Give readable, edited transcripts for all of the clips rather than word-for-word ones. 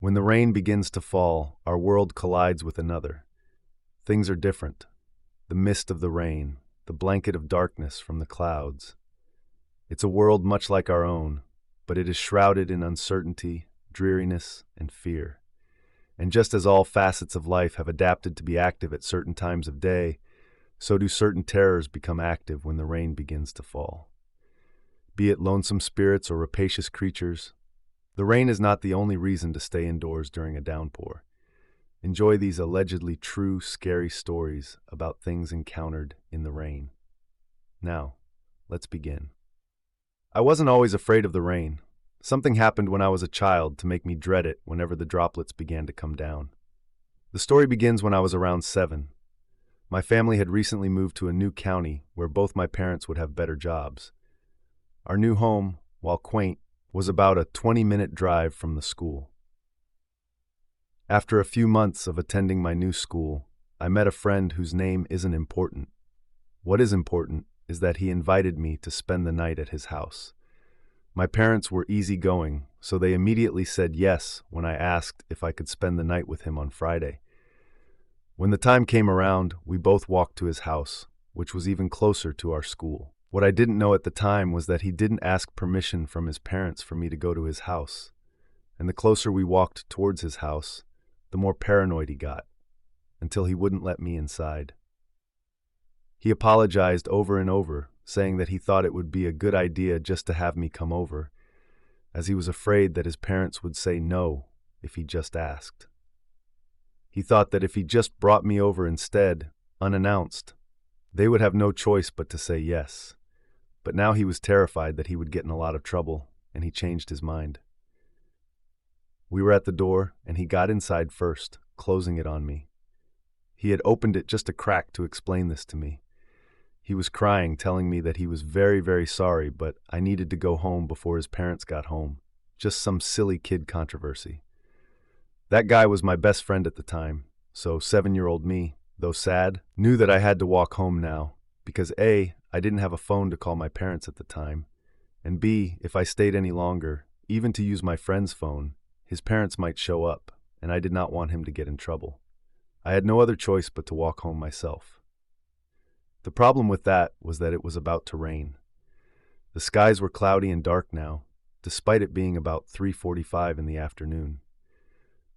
When the rain begins to fall, our world collides with another. Things are different. The mist of the rain, the blanket of darkness from the clouds. It's a world much like our own, but it is shrouded in uncertainty, dreariness, and fear. And just as all facets of life have adapted to be active at certain times of day, so do certain terrors become active when the rain begins to fall. Be it lonesome spirits or rapacious creatures, the rain is not the only reason to stay indoors during a downpour. Enjoy these allegedly true, scary stories about things encountered in the rain. Now, let's begin. I wasn't always afraid of the rain. Something happened when I was a child to make me dread it whenever the droplets began to come down. The story begins when I was around 7. My family had recently moved to a new county where both my parents would have better jobs. Our new home, while quaint, was about a 20-minute drive from the school. After a few months of attending my new school, I met a friend whose name isn't important. What is important is that he invited me to spend the night at his house. My parents were easygoing, so they immediately said yes when I asked if I could spend the night with him on Friday. When the time came around, we both walked to his house, which was even closer to our school. What I didn't know at the time was that he didn't ask permission from his parents for me to go to his house. And the closer we walked towards his house, the more paranoid he got, until he wouldn't let me inside. He apologized over and over, saying that he thought it would be a good idea just to have me come over, as he was afraid that his parents would say no if he just asked. He thought that if he just brought me over instead, unannounced, they would have no choice but to say yes. But now he was terrified that he would get in a lot of trouble, and he changed his mind. We were at the door, and he got inside first, closing it on me. He had opened it just a crack to explain this to me. He was crying, telling me that he was very, very sorry, but I needed to go home before his parents got home. Just some silly kid controversy. That guy was my best friend at the time, so 7-year-old me, though sad, knew that I had to walk home now, because A, I didn't have a phone to call my parents at the time, and B, if I stayed any longer, even to use my friend's phone, his parents might show up, and I did not want him to get in trouble. I had no other choice but to walk home myself. The problem with that was that it was about to rain. The skies were cloudy and dark now, despite it being about 3:45 in the afternoon.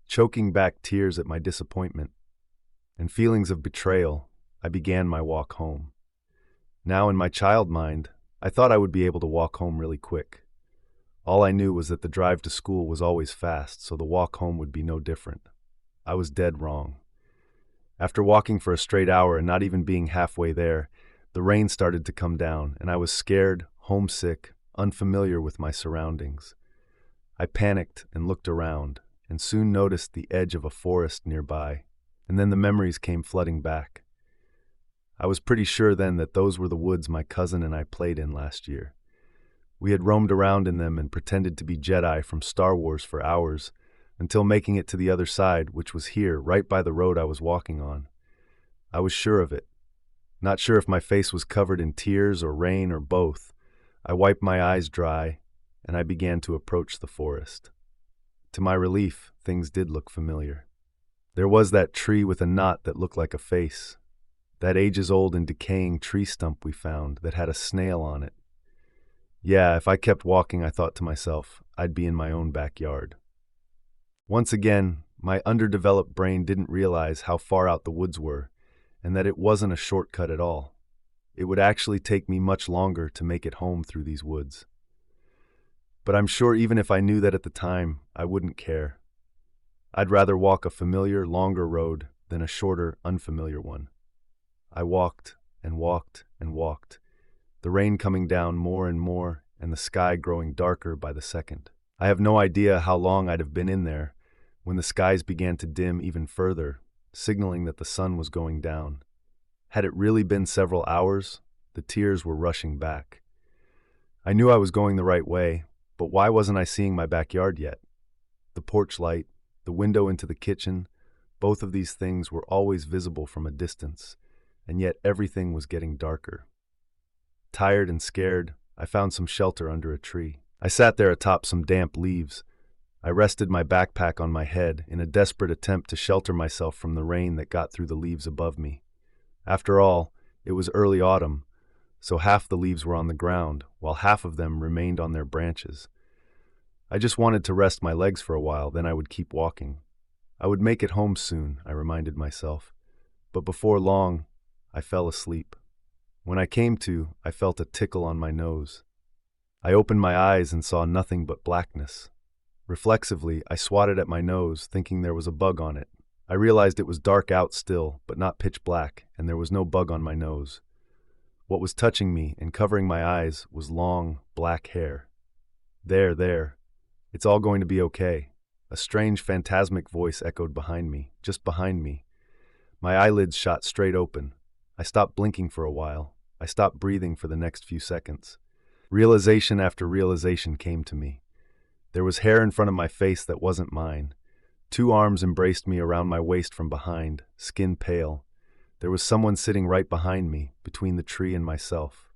Choking back tears at my disappointment and feelings of betrayal, I began my walk home. Now, in my child mind, I thought I would be able to walk home really quick. All I knew was that the drive to school was always fast, so the walk home would be no different. I was dead wrong. After walking for a straight hour and not even being halfway there, the rain started to come down, and I was scared, homesick, unfamiliar with my surroundings. I panicked and looked around, and soon noticed the edge of a forest nearby, and then the memories came flooding back. I was pretty sure then that those were the woods my cousin and I played in last year. We had roamed around in them and pretended to be Jedi from Star Wars for hours, until making it to the other side, which was here, right by the road I was walking on. I was sure of it. Not sure if my face was covered in tears or rain or both. I wiped my eyes dry, and I began to approach the forest. To my relief, things did look familiar. There was that tree with a knot that looked like a face. That ages-old and decaying tree stump we found that had a snail on it. Yeah, if I kept walking, I thought to myself, I'd be in my own backyard. Once again, my underdeveloped brain didn't realize how far out the woods were, and that it wasn't a shortcut at all. It would actually take me much longer to make it home through these woods. But I'm sure even if I knew that at the time, I wouldn't care. I'd rather walk a familiar, longer road than a shorter, unfamiliar one. I walked and walked and walked, the rain coming down more and more, and the sky growing darker by the second. I have no idea how long I'd have been in there when the skies began to dim even further, signaling that the sun was going down. Had it really been several hours, the tears were rushing back. I knew I was going the right way, but why wasn't I seeing my backyard yet? The porch light, the window into the kitchen, both of these things were always visible from a distance, and yet everything was getting darker. Tired and scared, I found some shelter under a tree. I sat there atop some damp leaves. I rested my backpack on my head in a desperate attempt to shelter myself from the rain that got through the leaves above me. After all, it was early autumn, so half the leaves were on the ground, while half of them remained on their branches. I just wanted to rest my legs for a while, then I would keep walking. I would make it home soon, I reminded myself. But before long, I fell asleep. When I came to, I felt a tickle on my nose. I opened my eyes and saw nothing but blackness. Reflexively, I swatted at my nose, thinking there was a bug on it. I realized it was dark out still, but not pitch black, and there was no bug on my nose. What was touching me and covering my eyes was long, black hair. There. It's all going to be okay. A strange, phantasmic voice echoed behind me, just behind me. My eyelids shot straight open. I stopped blinking for a while. I stopped breathing for the next few seconds. Realization after realization came to me. There was hair in front of my face that wasn't mine. 2 arms embraced me around my waist from behind, skin pale. There was someone sitting right behind me, between the tree and myself.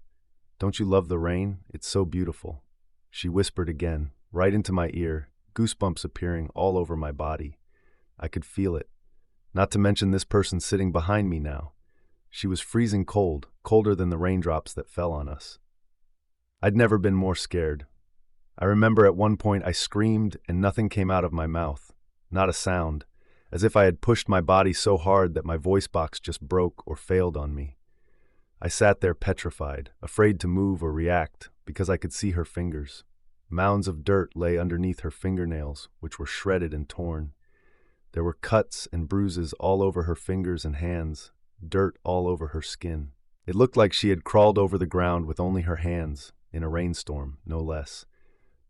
"Don't you love the rain? It's so beautiful." She whispered again, right into my ear, goosebumps appearing all over my body. I could feel it. Not to mention this person sitting behind me now. She was freezing cold, colder than the raindrops that fell on us. I'd never been more scared. I remember at one point I screamed and nothing came out of my mouth. Not a sound, as if I had pushed my body so hard that my voice box just broke or failed on me. I sat there petrified, afraid to move or react, because I could see her fingers. Mounds of dirt lay underneath her fingernails, which were shredded and torn. There were cuts and bruises all over her fingers and hands, dirt all over her skin. It looked like she had crawled over the ground with only her hands, in a rainstorm, no less.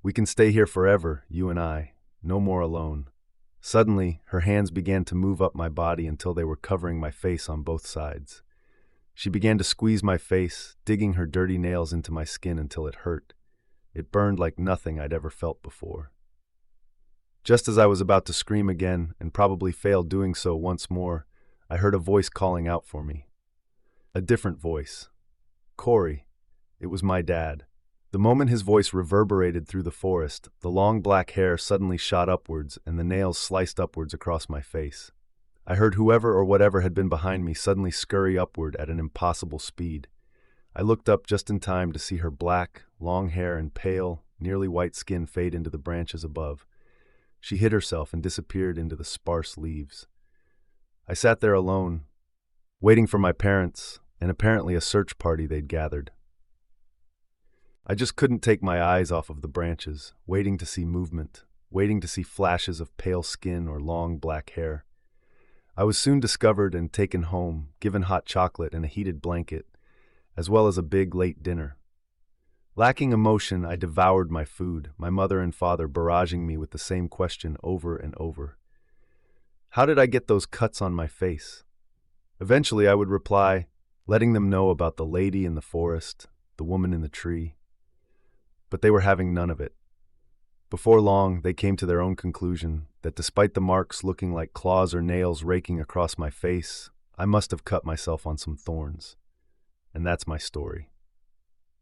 "We can stay here forever, you and I, no more alone." Suddenly, her hands began to move up my body until they were covering my face on both sides. She began to squeeze my face, digging her dirty nails into my skin until it hurt. It burned like nothing I'd ever felt before. Just as I was about to scream again, and probably failed doing so once more, I heard a voice calling out for me. A different voice. "Corey." It was my dad. The moment his voice reverberated through the forest, the long black hair suddenly shot upwards and the nails sliced upwards across my face. I heard whoever or whatever had been behind me suddenly scurry upward at an impossible speed. I looked up just in time to see her black, long hair and pale, nearly white skin fade into the branches above. She hid herself and disappeared into the sparse leaves. I sat there alone, waiting for my parents and apparently a search party they'd gathered. I just couldn't take my eyes off of the branches, waiting to see movement, waiting to see flashes of pale skin or long black hair. I was soon discovered and taken home, given hot chocolate and a heated blanket, as well as a big late dinner. Lacking emotion, I devoured my food, my mother and father barraging me with the same question over and over. How did I get those cuts on my face? Eventually I would reply, letting them know about the lady in the forest, the woman in the tree. But they were having none of it. Before long, they came to their own conclusion that despite the marks looking like claws or nails raking across my face, I must have cut myself on some thorns. And that's my story.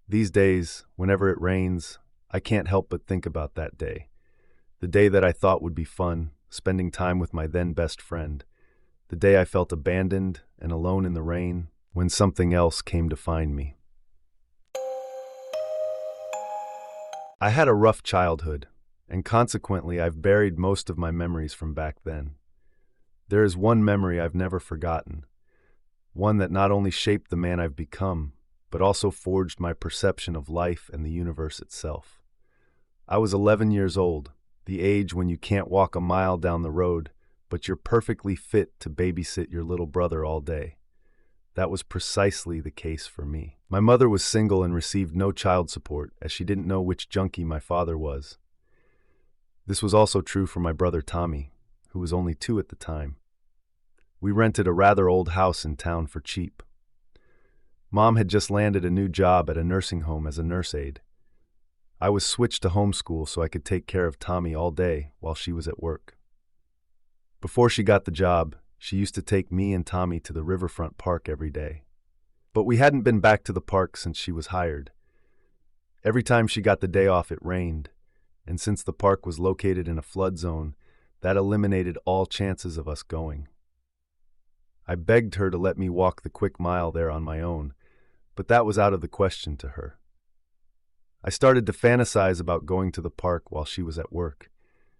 These days, whenever it rains, I can't help but think about that day. The day that I thought would be fun, spending time with my then best friend. The day I felt abandoned and alone in the rain, when something else came to find me. I had a rough childhood, and consequently I've buried most of my memories from back then. There is one memory I've never forgotten, one that not only shaped the man I've become, but also forged my perception of life and the universe itself. I was 11 years old, the age when you can't walk a mile down the road, but you're perfectly fit to babysit your little brother all day. That was precisely the case for me. My mother was single and received no child support, as she didn't know which junkie my father was. This was also true for my brother Tommy, who was only 2 at the time. We rented a rather old house in town for cheap. Mom had just landed a new job at a nursing home as a nurse aide. I was switched to homeschool so I could take care of Tommy all day while she was at work. Before she got the job, she used to take me and Tommy to the riverfront park every day. But we hadn't been back to the park since she was hired. Every time she got the day off, it rained. and since the park was located in a flood zone, that eliminated all chances of us going. I begged her to let me walk the quick mile there on my own, but that was out of the question to her. I started to fantasize about going to the park while she was at work,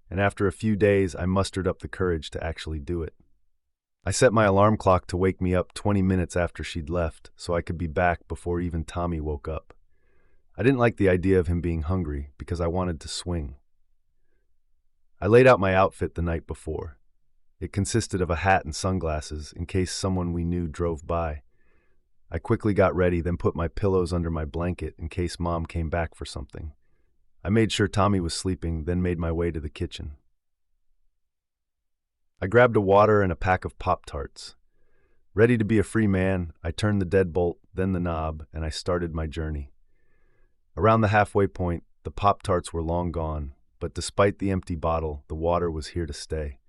and after a few days I mustered up the courage to actually do it. I set my alarm clock to wake me up 20 minutes after she'd left so I could be back before even Tommy woke up. I didn't like the idea of him being hungry because I wanted to swing. I laid out my outfit the night before. It consisted of a hat and sunglasses in case someone we knew drove by. I quickly got ready, then put my pillows under my blanket in case Mom came back for something. I made sure Tommy was sleeping, then made my way to the kitchen. I grabbed a water and a pack of Pop-Tarts. Ready to be a free man, I turned the deadbolt, then the knob, and I started my journey. Around the halfway point, the Pop-Tarts were long gone, but despite the empty bottle, the water was here to stay.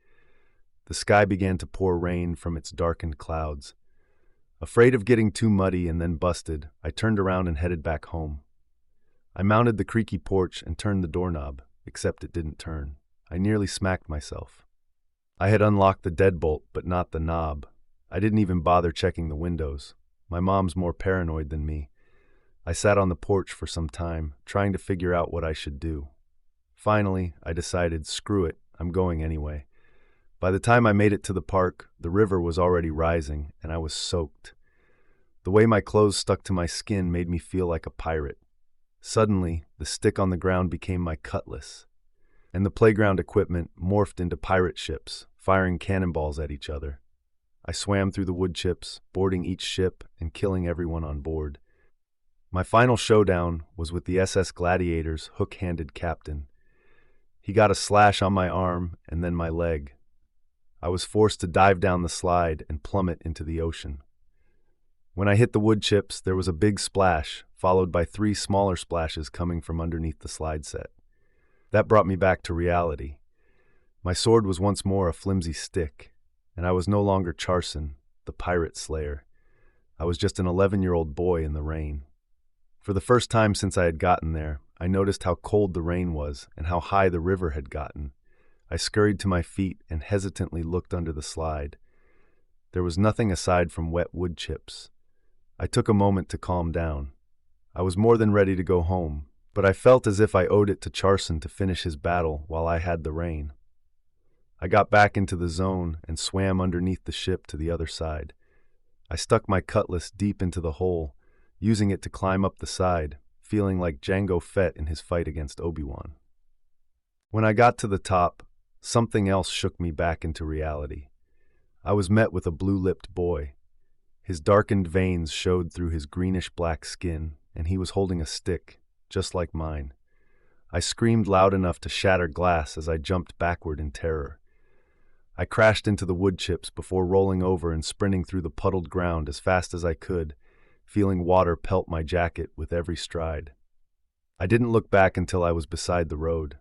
The sky began to pour rain from its darkened clouds. Afraid of getting too muddy and then busted, I turned around and headed back home. I mounted the creaky porch and turned the doorknob, except it didn't turn. I nearly smacked myself. I had unlocked the deadbolt, but not the knob. I didn't even bother checking the windows. My mom's more paranoid than me. I sat on the porch for some time, trying to figure out what I should do. Finally, I decided, screw it, I'm going anyway. By the time I made it to the park, the river was already rising, and I was soaked. The way my clothes stuck to my skin made me feel like a pirate. Suddenly, the stick on the ground became my cutlass, and the playground equipment morphed into pirate ships, firing cannonballs at each other. I swam through the wood chips, boarding each ship and killing everyone on board. My final showdown was with the SS Gladiator's hook-handed captain. He got a slash on my arm and then my leg. I was forced to dive down the slide and plummet into the ocean. When I hit the wood chips, there was a big splash, followed by 3 smaller splashes coming from underneath the slide set. That brought me back to reality. My sword was once more a flimsy stick, and I was no longer Charson, the pirate slayer. I was just an 11-year-old boy in the rain. For the first time since I had gotten there, I noticed how cold the rain was and how high the river had gotten. I scurried to my feet and hesitantly looked under the slide. There was nothing aside from wet wood chips. I took a moment to calm down. I was more than ready to go home, but I felt as if I owed it to Charson to finish his battle while I had the rain. I got back into the zone and swam underneath the ship to the other side. I stuck my cutlass deep into the hole, using it to climb up the side, feeling like Jango Fett in his fight against Obi-Wan. When I got to the top, something else shook me back into reality. I was met with a blue-lipped boy. His darkened veins showed through his greenish-black skin, and he was holding a stick, just like mine. I screamed loud enough to shatter glass as I jumped backward in terror. I crashed into the wood chips before rolling over and sprinting through the puddled ground as fast as I could, feeling water pelt my jacket with every stride. I didn't look back until I was beside the road.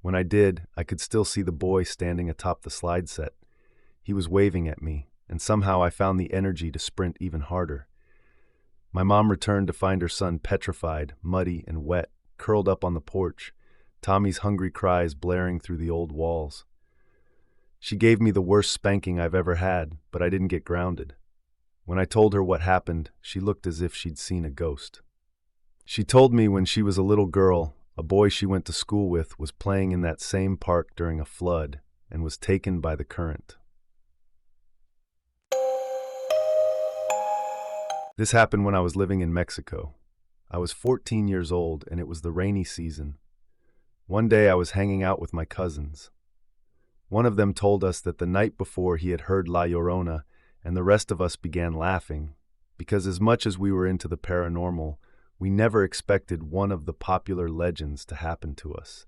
When I did, I could still see the boy standing atop the slide set. He was waving at me, and somehow I found the energy to sprint even harder. My mom returned to find her son petrified, muddy, and wet, curled up on the porch, Tommy's hungry cries blaring through the old walls. She gave me the worst spanking I've ever had, but I didn't get grounded. When I told her what happened, she looked as if she'd seen a ghost. She told me when she was a little girl, a boy she went to school with was playing in that same park during a flood and was taken by the current. This happened when I was living in Mexico. I was 14 years old and it was the rainy season. One day I was hanging out with my cousins. One of them told us that the night before he had heard La Llorona, and the rest of us began laughing, because as much as we were into the paranormal, we never expected one of the popular legends to happen to us.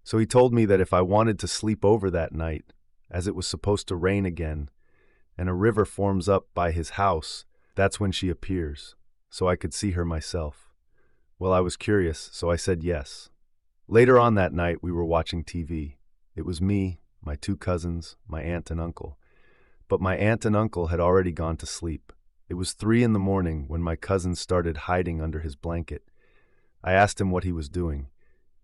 So he told me that if I wanted to sleep over that night, as it was supposed to rain again, and a river forms up by his house, that's when she appears, so I could see her myself. Well, I was curious, so I said yes. Later on that night, we were watching TV. It was me, my 2 cousins, my aunt and uncle. But my aunt and uncle had already gone to sleep. It was 3 a.m. when my cousin started hiding under his blanket. I asked him what he was doing.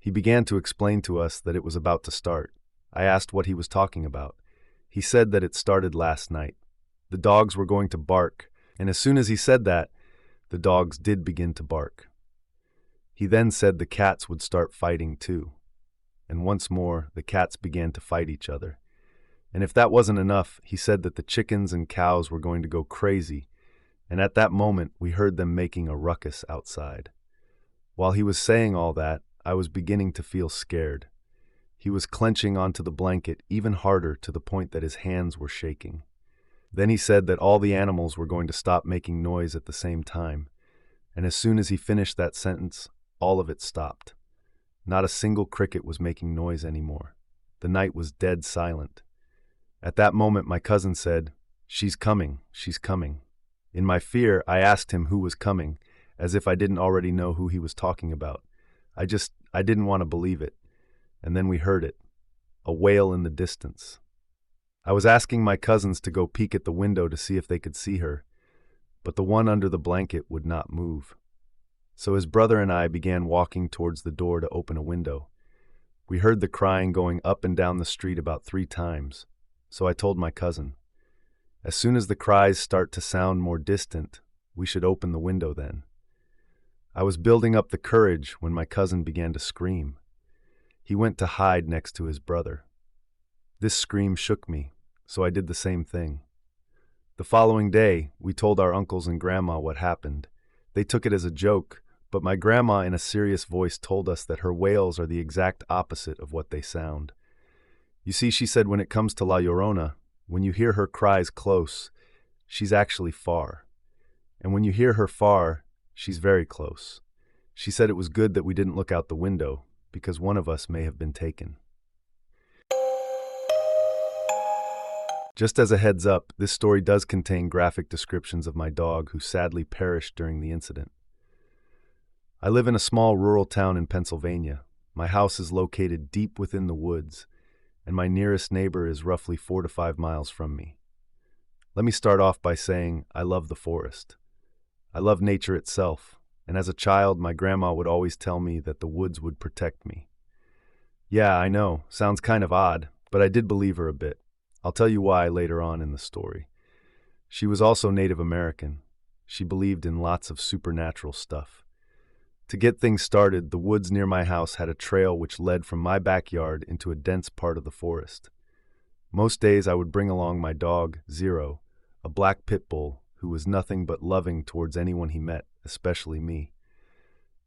He began to explain to us that it was about to start. I asked what he was talking about. He said that it started last night. The dogs were going to bark, and as soon as he said that, the dogs did begin to bark. He then said the cats would start fighting too. And once more, the cats began to fight each other. And if that wasn't enough, he said that the chickens and cows were going to go crazy, and at that moment we heard them making a ruckus outside. While he was saying all that, I was beginning to feel scared. He was clenching onto the blanket even harder to the point that his hands were shaking. Then he said that all the animals were going to stop making noise at the same time, and as soon as he finished that sentence, all of it stopped. Not a single cricket was making noise anymore. The night was dead silent. At that moment, my cousin said, "She's coming, she's coming." In my fear, I asked him who was coming, as if I didn't already know who he was talking about. I didn't want to believe it. And then we heard it, a wail in the distance. I was asking my cousins to go peek at the window to see if they could see her, but the one under the blanket would not move. So his brother and I began walking towards the door to open a window. We heard the crying going up and down the street about 3 times, so I told my cousin, as soon as the cries start to sound more distant, we should open the window then. I was building up the courage when my cousin began to scream. He went to hide next to his brother. This scream shook me, so I did the same thing. The following day, we told our uncles and grandma what happened. They took it as a joke, but my grandma in a serious voice told us that her wails are the exact opposite of what they sound. You see, she said when it comes to La Llorona, when you hear her cries close, she's actually far. And when you hear her far, she's very close. She said it was good that we didn't look out the window, because one of us may have been taken. Just as a heads up, this story does contain graphic descriptions of my dog who sadly perished during the incident. I live in a small rural town in Pennsylvania. My house is located deep within the woods, and my nearest neighbor is roughly 4 to 5 miles from me. Let me start off by saying I love the forest. I love nature itself, and as a child, my grandma would always tell me that the woods would protect me. Yeah, I know, sounds kind of odd, but I did believe her a bit. I'll tell you why later on in the story. She was also Native American. She believed in lots of supernatural stuff. To get things started, the woods near my house had a trail which led from my backyard into a dense part of the forest. Most days I would bring along my dog, Zero, a black pit bull who was nothing but loving towards anyone he met, especially me.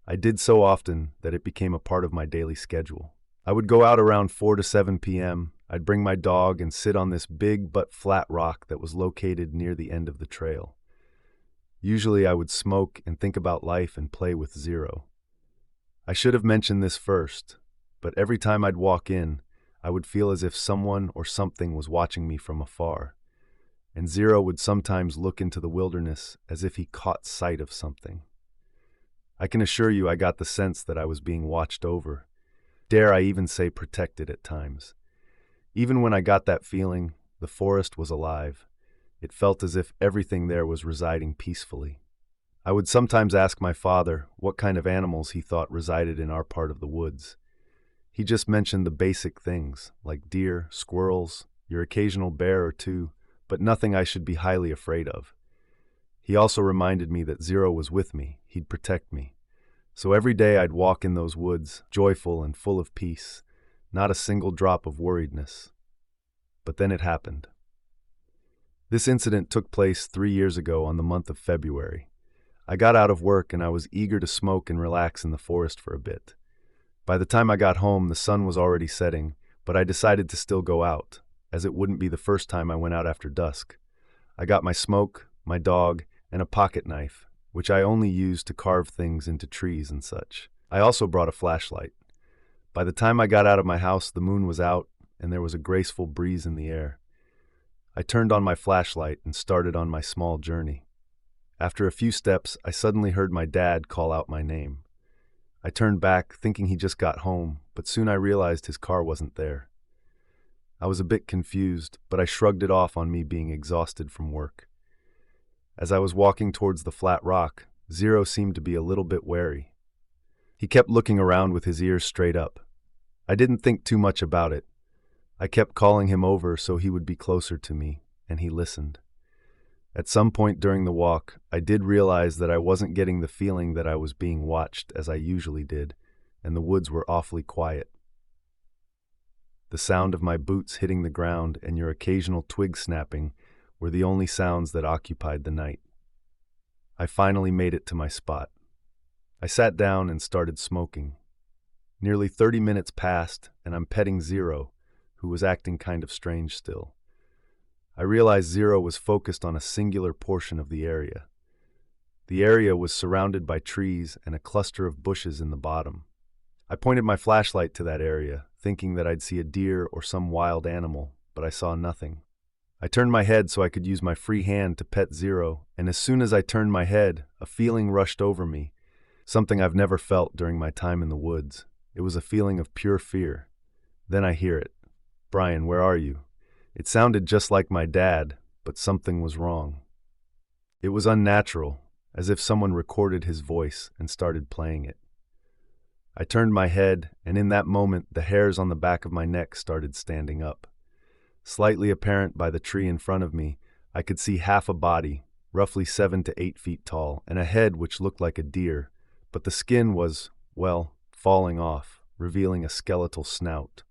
I did so often that it became a part of my daily schedule. I would go out around 4 to 7 p.m., I'd bring my dog and sit on this big but flat rock that was located near the end of the trail. Usually I would smoke and think about life and play with Zero. I should have mentioned this first, but every time I'd walk in, I would feel as if someone or something was watching me from afar, and Zero would sometimes look into the wilderness as if he caught sight of something. I can assure you I got the sense that I was being watched over. Dare I even say protected at times. Even when I got that feeling, the forest was alive. It felt as if everything there was residing peacefully. I would sometimes ask my father what kind of animals he thought resided in our part of the woods. He just mentioned the basic things, like deer, squirrels, your occasional bear or two, but nothing I should be highly afraid of. He also reminded me that Zero was with me, he'd protect me. So every day I'd walk in those woods, joyful and full of peace, not a single drop of worriedness. But then it happened. This incident took place 3 years ago on the month of February. I got out of work and I was eager to smoke and relax in the forest for a bit. By the time I got home, the sun was already setting, but I decided to still go out, as it wouldn't be the first time I went out after dusk. I got my smoke, my dog, and a pocket knife, which I only used to carve things into trees and such. I also brought a flashlight. By the time I got out of my house, the moon was out, and there was a graceful breeze in the air. I turned on my flashlight and started on my small journey. After a few steps, I suddenly heard my dad call out my name. I turned back, thinking he just got home, but soon I realized his car wasn't there. I was a bit confused, but I shrugged it off on me being exhausted from work. As I was walking towards the flat rock, Zero seemed to be a little bit wary. He kept looking around with his ears straight up. I didn't think too much about it. I kept calling him over so he would be closer to me, and he listened. At some point during the walk, I did realize that I wasn't getting the feeling that I was being watched as I usually did, and the woods were awfully quiet. The sound of my boots hitting the ground and your occasional twig snapping were the only sounds that occupied the night. I finally made it to my spot. I sat down and started smoking. Nearly 30 minutes passed, and I'm petting Zero, who was acting kind of strange still. I realized Zero was focused on a singular portion of the area. The area was surrounded by trees and a cluster of bushes in the bottom. I pointed my flashlight to that area, thinking that I'd see a deer or some wild animal, but I saw nothing. I turned my head so I could use my free hand to pet Zero, and as soon as I turned my head, a feeling rushed over me, something I've never felt during my time in the woods. It was a feeling of pure fear. Then I hear it. "Brian, where are you?" It sounded just like my dad, but something was wrong. It was unnatural, as if someone recorded his voice and started playing it. I turned my head, and in that moment, the hairs on the back of my neck started standing up. Slightly apparent by the tree in front of me, I could see half a body, roughly 7 to 8 feet tall, and a head which looked like a deer, but the skin was, well, falling off, revealing a skeletal snout.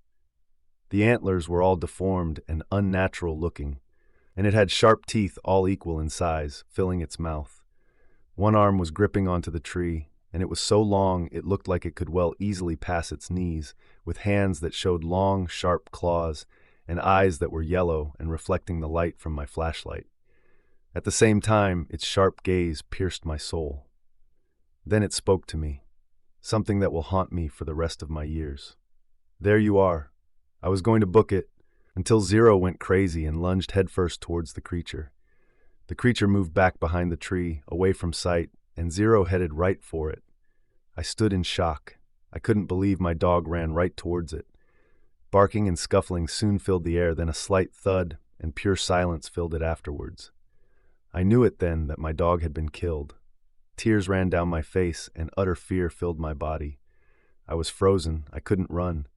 The antlers were all deformed and unnatural looking, and it had sharp teeth all equal in size, filling its mouth. One arm was gripping onto the tree, and it was so long it looked like it could well easily pass its knees, with hands that showed long, sharp claws, and eyes that were yellow and reflecting the light from my flashlight. At the same time, its sharp gaze pierced my soul. Then it spoke to me, something that will haunt me for the rest of my years. "There you are." I was going to book it, until Zero went crazy and lunged headfirst towards the creature. The creature moved back behind the tree, away from sight, and Zero headed right for it. I stood in shock. I couldn't believe my dog ran right towards it. Barking and scuffling soon filled the air, then a slight thud, and pure silence filled it afterwards. I knew it then that my dog had been killed. Tears ran down my face, and utter fear filled my body. I was frozen. I couldn't run.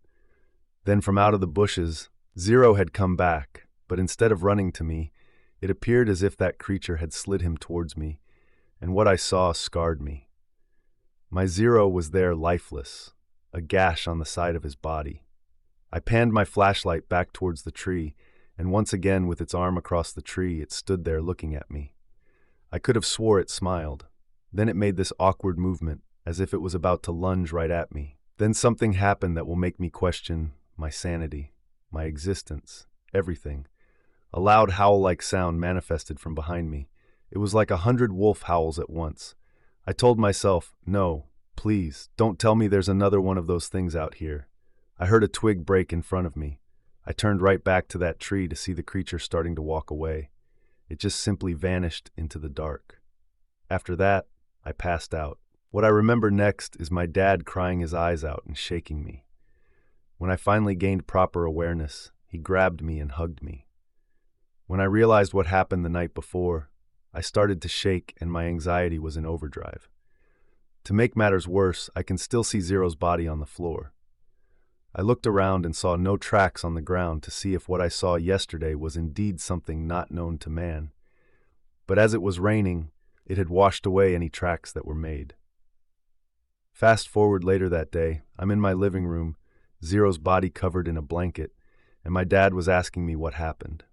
Then from out of the bushes, Zero had come back, but instead of running to me, it appeared as if that creature had slid him towards me, and what I saw scarred me. My Zero was there lifeless, a gash on the side of his body. I panned my flashlight back towards the tree, and once again with its arm across the tree, it stood there looking at me. I could have swore it smiled. Then it made this awkward movement, as if it was about to lunge right at me. Then something happened that will make me question my sanity, my existence, everything. A loud howl-like sound manifested from behind me. It was like 100 wolf howls at once. I told myself, no, please, don't tell me there's another one of those things out here. I heard a twig break in front of me. I turned right back to that tree to see the creature starting to walk away. It just simply vanished into the dark. After that, I passed out. What I remember next is my dad crying his eyes out and shaking me. When I finally gained proper awareness, he grabbed me and hugged me. When I realized what happened the night before, I started to shake and my anxiety was in overdrive. To make matters worse, I can still see Zero's body on the floor. I looked around and saw no tracks on the ground to see if what I saw yesterday was indeed something not known to man. But as it was raining, it had washed away any tracks that were made. Fast forward later that day, I'm in my living room, Zero's body covered in a blanket, and my dad was asking me what happened.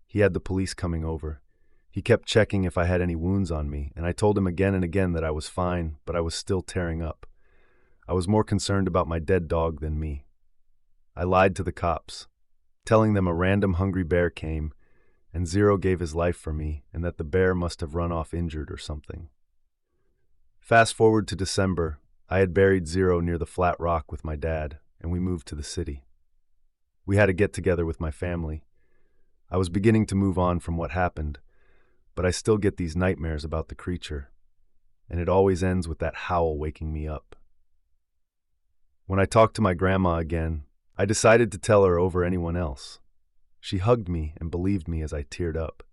He had the police coming over. He kept checking if I had any wounds on me, and I told him again and again that I was fine, but I was still tearing up. I was more concerned about my dead dog than me. I lied to the cops, telling them a random hungry bear came, and Zero gave his life for me, and that the bear must have run off injured or something. Fast forward to December, I had buried Zero near the flat rock with my dad, and we moved to the city. We had a get-together with my family. I was beginning to move on from what happened, but I still get these nightmares about the creature, and it always ends with that howl waking me up. When I talked to my grandma again, I decided to tell her over anyone else. She hugged me and believed me as I teared up.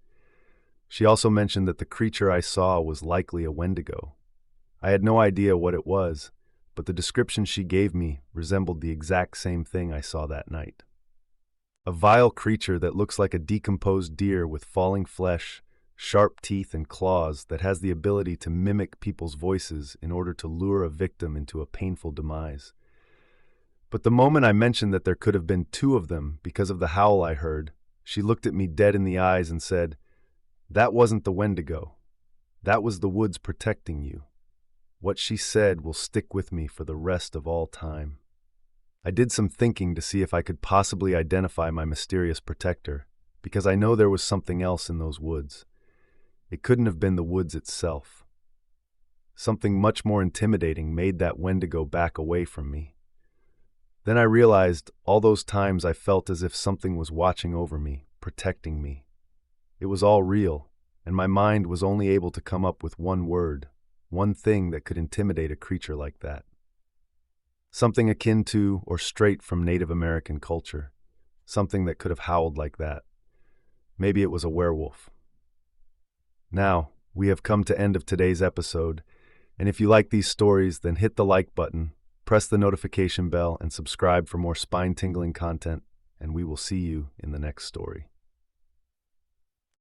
She also mentioned that the creature I saw was likely a Wendigo. I had no idea what it was, but the description she gave me resembled the exact same thing I saw that night. A vile creature that looks like a decomposed deer with falling flesh, sharp teeth and claws that has the ability to mimic people's voices in order to lure a victim into a painful demise. But the moment I mentioned that there could have been two of them because of the howl I heard, she looked at me dead in the eyes and said, "That wasn't the Wendigo. That was the woods protecting you." What she said will stick with me for the rest of all time. I did some thinking to see if I could possibly identify my mysterious protector, because I know there was something else in those woods. It couldn't have been the woods itself. Something much more intimidating made that Wendigo back away from me. Then I realized all those times I felt as if something was watching over me, protecting me. It was all real, and my mind was only able to come up with one word, one thing that could intimidate a creature like that. Something akin to or straight from Native American culture. Something that could have howled like that. Maybe it was a werewolf. Now, we have come to end of today's episode, and if you like these stories, then hit the like button, press the notification bell, and subscribe for more spine-tingling content, and we will see you in the next story.